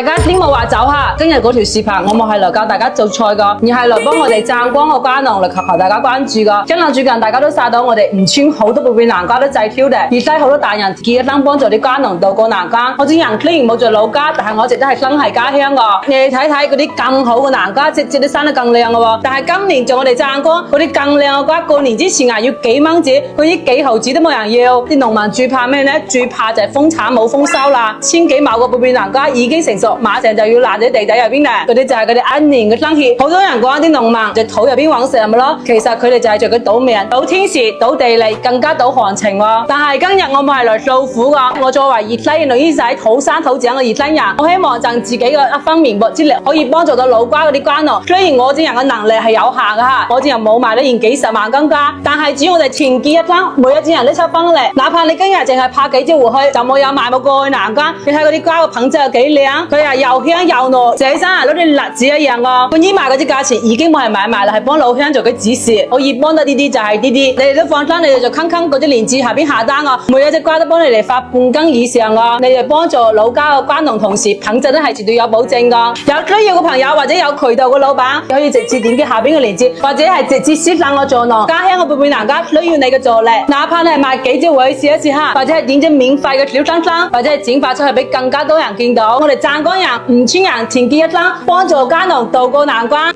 大家點冇話走下？今日嗰條視頻我冇係嚟教大家做菜噶，而係嚟幫我哋湛江嘅瓜農嚟求大家關注噶。今日最近大家都晒到我哋吳村好多部分南瓜都滯挑嘅，而且好多大人記得幫助啲瓜農渡過難關。我知人雖然冇在老家，但係我一直都係心繫家鄉噶。你哋睇睇嗰啲咁好嘅南瓜，直接都生得更靚嘅喎。但係今年在我哋湛江嗰啲更靚嘅瓜，過年之前啊要幾蚊紙，嗰啲幾毫紙都冇人要。啲農民最怕咩呢？最怕就係豐產冇豐收啦。千幾畝個部分南瓜已經成熟，馬上就要爛喺地底入邊咧。嗰啲就係佢哋一年嘅生血。好多人講啲農民就土入邊揾食係咪咯？其實佢哋就係做佢賭命、賭天時、賭地利，更加賭行情喎。但係今日我唔係來訴苦噶，我作為熱西女醫仔土生土長嘅熱西人，我希望盡自己嘅一分綿薄之力，可以幫助到老瓜嗰啲瓜農。雖然我這人嘅能力係有限嘅吓，我這人冇賣得完幾十萬斤瓜，但係只要我哋團結一心，每一隻人都出分力，哪怕你今日淨係拍幾隻回去，就冇有賣冇過去南瓜。你睇嗰啲瓜嘅品質有幾靚，佢係又香又糯，成身係攞啲栗子一樣哦。本醫賣嗰啲價錢已經冇人買賣啦，係幫老鄉做嘅指示，可以幫得呢啲就係呢啲。你哋都放心，你哋就坑嗰啲鏈接下邊下單哦，每一隻瓜都幫你哋發半斤以上哦。你哋幫助老家嘅瓜農同時，品質都係絕對有保證噶。有需要嘅朋友或者有渠道嘅老闆，可以直接點擊下邊嘅鏈接，或者係直接私信我助農。家鄉嘅貝貝南瓜需要你嘅助力，哪怕你係賣幾隻回去試一試下，或者係點隻免費嘅小心心，或者係轉發出去俾更加多人見到。我哋湛江人、吳村人團結一心，幫助家農渡過難關。